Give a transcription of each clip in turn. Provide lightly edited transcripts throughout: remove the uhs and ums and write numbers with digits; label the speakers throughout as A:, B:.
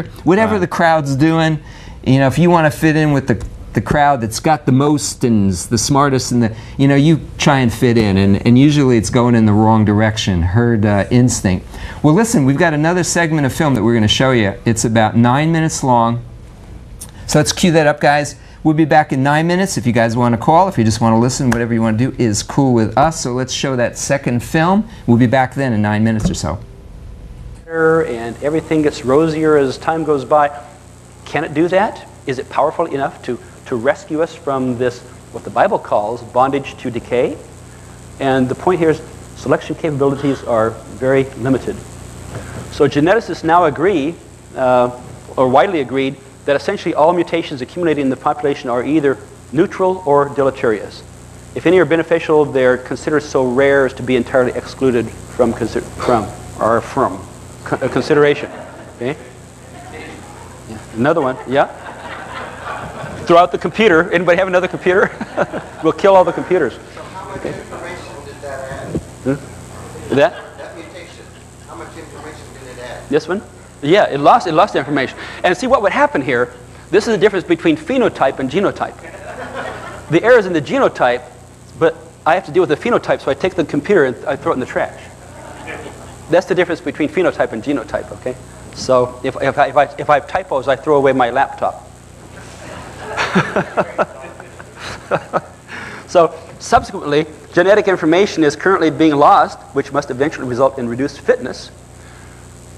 A: culture, whatever the crowd's doing. You know, if you want to fit in with the crowd that's got the most and the smartest, and the, you know, you try and fit in, and usually it's going in the wrong direction. Herd instinct. Well, listen, we've got another segment of film that we're going to show you. It's about 9 minutes long. So let's cue that up, guys. We'll be back in 9 minutes. If you guys want to call, if you just want to listen, whatever you want to do is cool with us. So let's show that second film. We'll be back then in 9 minutes or so.
B: And everything gets rosier as time goes by. Can it do that? Is it powerful enough to rescue us from this, what the Bible calls bondage to decay? And the point here is selection capabilities are very limited. So geneticists now agree, or widely agreed, that essentially all mutations accumulating in the population are either neutral or deleterious. If any are beneficial, they're considered so rare as to be entirely excluded from consideration. Okay? Yeah. Another one, yeah. Throw out the computer. Anybody have another computer? We'll kill all the computers.
C: So how much information did that add?
B: That
C: mutation, how much information did it add?
B: This one? Yeah, it lost information. And see what would happen here, this is the difference between phenotype and genotype. The error is in the genotype, but I have to deal with the phenotype, so I take the computer and I throw it in the trash. That's the difference between phenotype and genotype, okay? So if I have typos, I throw away my laptop. So subsequently, genetic information is currently being lost, which must eventually result in reduced fitness.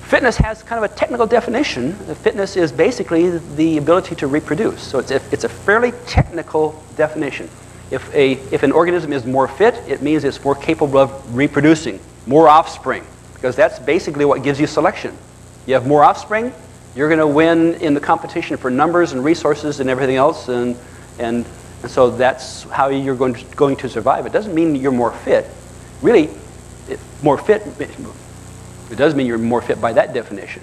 B: Fitness has kind of a technical definition. Fitness is basically the ability to reproduce. So it's a fairly technical definition. If an organism is more fit, it means it's more capable of reproducing, more offspring, because that's basically what gives you selection. You have more offspring, you're going to win in the competition for numbers and resources and everything else, and so that's how you're going to survive. It doesn't mean you're more fit. Really, more fit, it does mean you're more fit by that definition,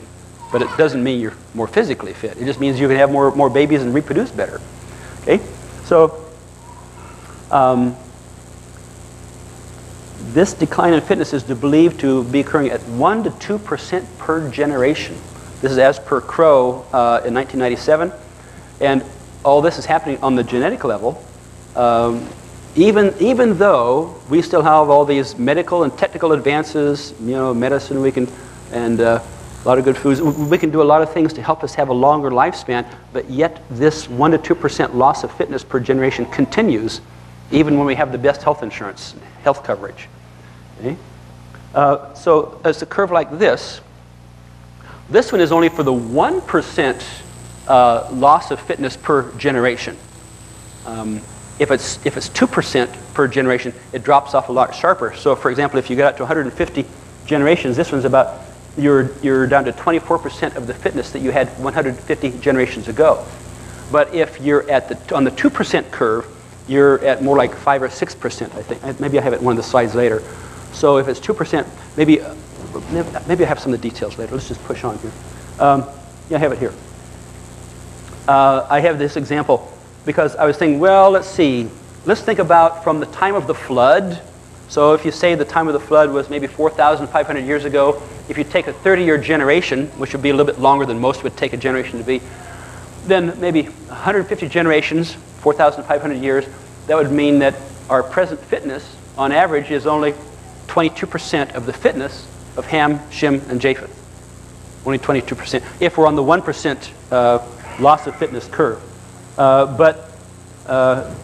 B: but it doesn't mean you're more physically fit. It just means you can have more babies and reproduce better. Okay, so this decline in fitness is believed to be occurring at 1 to 2% per generation. This is as per Crow in 1997, and all this is happening on the genetic level. Even though we still have all these medical and technical advances, you know, medicine, and a lot of good foods, we can do a lot of things to help us have a longer lifespan, but yet this 1 to 2% loss of fitness per generation continues, even when we have the best health insurance, health coverage. Okay? So as a curve like this one is only for the 1% loss of fitness per generation. If it's 2% per generation, it drops off a lot sharper. So for example, if you get out to 150 generations, this one's about, you're down to 24% of the fitness that you had 150 generations ago. But if you're on the 2% curve, you're at more like 5 or 6%, I think. Maybe I have it in one of the slides later. So if it's 2%, maybe I have some of the details later. Let's just push on here. Yeah, I have it here. I have this example because I was thinking, well, let's see. Let's think about from the time of the flood. So if you say the time of the flood was maybe 4,500 years ago, if you take a 30-year generation, which would be a little bit longer than most would take a generation to be, then maybe 150 generations, 4,500 years, that would mean that our present fitness, on average, is only 22% of the fitness of Ham, Shem, and Japheth. Only 22%, if we're on the 1% loss of fitness curve. But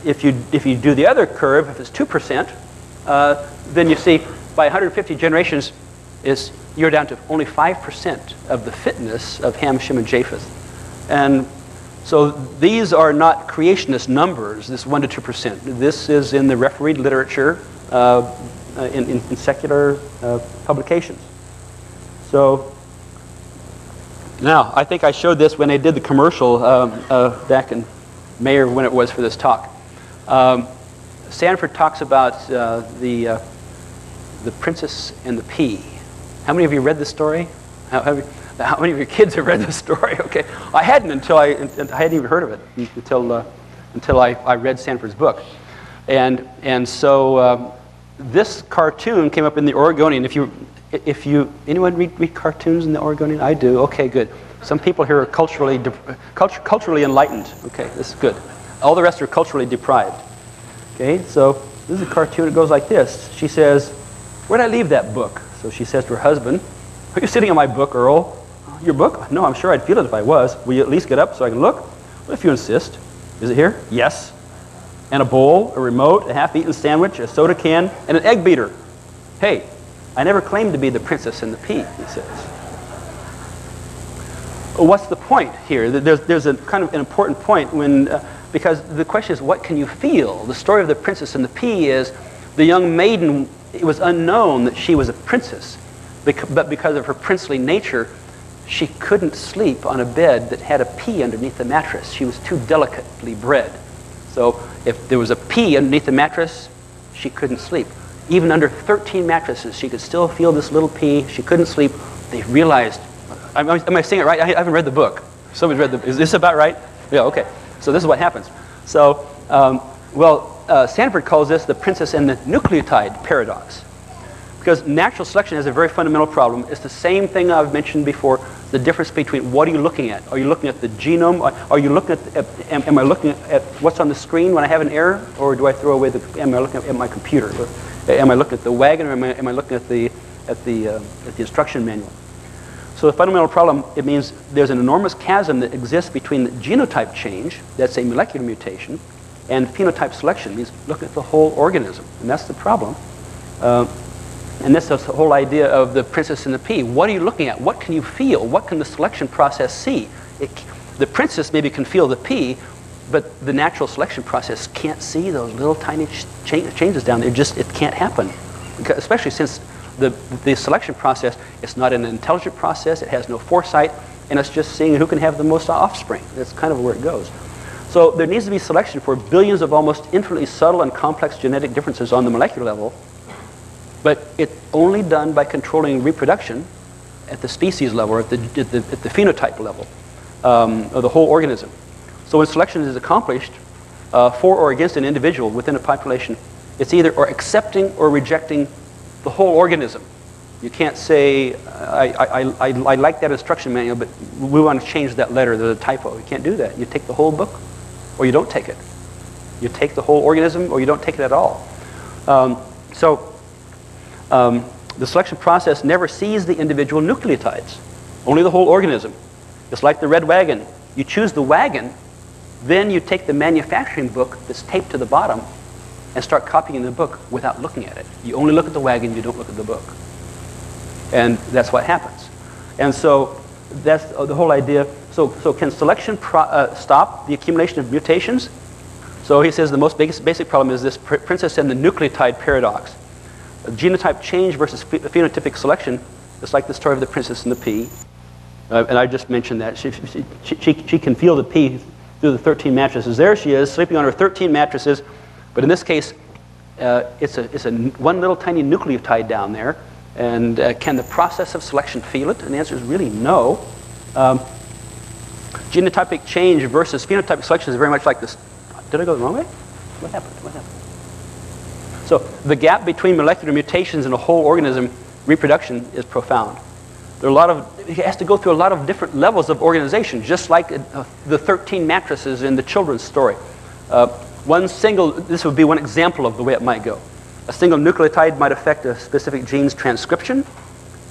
B: if you do the other curve, if it's 2%, then you see by 150 generations you're down to only 5% of the fitness of Ham, Shem, and Japheth. And so these are not creationist numbers, this 1 to 2%. This is in the refereed literature in secular publications. So now, I think I showed this when they did the commercial back in May or when it was for this talk. Sanford talks about the Princess and the Pea. How many of you read this story? How many of your kids have read this story? Okay, I hadn't until I hadn't even heard of it until I read Sanford's book, and so this cartoon came up in the Oregonian. If you anyone read cartoons in the Oregonian? I do. Okay, good. Some people here are culturally enlightened. Okay, this is good. All the rest are culturally deprived. Okay, so this is a cartoon. It goes like this. She says, "Where'd I leave that book?" So she says to her husband, "Are you sitting on my book, Earl?" "Your book? No, I'm sure I'd feel it if I was. Will you at least get up so I can look?" "Well, if you insist." "Is it here?" "Yes." "And a bowl, a remote, a half-eaten sandwich, a soda can, and an egg beater." "Hey, I never claimed to be the princess and the pea," he says. Well, what's the point here? There's a kind of an important point because the question is, what can you feel? The story of the princess and the pea is the young maiden, it was unknown that she was a princess, but because of her princely nature, she couldn't sleep on a bed that had a pea underneath the mattress. She was too delicately bred. So if there was a pea underneath the mattress, she couldn't sleep. Even under 13 mattresses, she could still feel this little pea. She couldn't sleep. They realized, am I saying it right? I haven't read the book. Somebody's read is this about right? Yeah, okay. So this is what happens. So, Sanford calls this the princess and the nucleotide paradox. Because natural selection has a very fundamental problem. It's the same thing I've mentioned before, the difference between what are you looking at? Are you looking at the genome? Are you looking at am I looking at what's on the screen when I have an error? Or do I throw away am I looking at my computer? Or am I looking at the wagon, or am I looking at the instruction manual? So the fundamental problem, it means there's an enormous chasm that exists between the genotype change, that's a molecular mutation, and phenotype selection, means looking at the whole organism. And that's the problem. And this is the whole idea of the princess and the pea. What are you looking at? What can you feel? What can the selection process see? The princess maybe can feel the pea, but the natural selection process can't see those little tiny changes down there. It can't happen, especially since the selection process, it's not an intelligent process, it has no foresight, and it's just seeing who can have the most offspring. That's kind of where it goes. So there needs to be selection for billions of almost infinitely subtle and complex genetic differences on the molecular level, but it's only done by controlling reproduction at the species level, or at the phenotype level of the whole organism. So when selection is accomplished for or against an individual within a population, it's either or accepting or rejecting the whole organism. You can't say, I like that instruction manual, but we want to change that letter, there's a typo. You can't do that. You take the whole book, or you don't take it. You take the whole organism, or you don't take it at all. The selection process never sees the individual nucleotides, only the whole organism. It's like the red wagon. You choose the wagon, then you take the manufacturing book that's taped to the bottom and start copying the book without looking at it. You only look at the wagon, you don't look at the book. And that's what happens. And so that's the whole idea. So can selection stop the accumulation of mutations? So he says the most basic problem is this princess and the nucleotide paradox. Genotype change versus phenotypic selection, it's like the story of the princess and the pea. And I just mentioned that. She can feel the pea through the 13 mattresses. There she is, sleeping on her 13 mattresses. But in this case, it's one little tiny nucleotide down there. And can the process of selection feel it? And the answer is really no. Genotypic change versus phenotypic selection is very much like this. Did I go the wrong way? What happened? What happened? So the gap between molecular mutations in a whole organism reproduction is profound. There are it has to go through a lot of different levels of organization, just like the 13 mattresses in the children's story. This would be one example of the way it might go. A single nucleotide might affect a specific gene's transcription,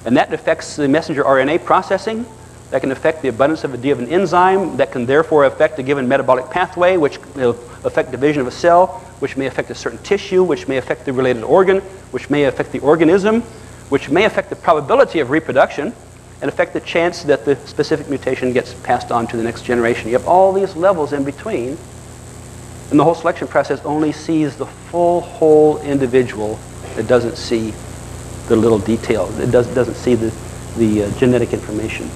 B: and that affects the messenger RNA processing. That can affect the abundance of a given enzyme. That can therefore affect a given metabolic pathway, which will affect division of a cell, which may affect a certain tissue, which may affect the related organ, which may affect the organism, which may affect the probability of reproduction, and affect the chance that the specific mutation gets passed on to the next generation. You have all these levels in between, and the whole selection process only sees the full whole individual. It doesn't see the little details. It doesn't see the genetic information.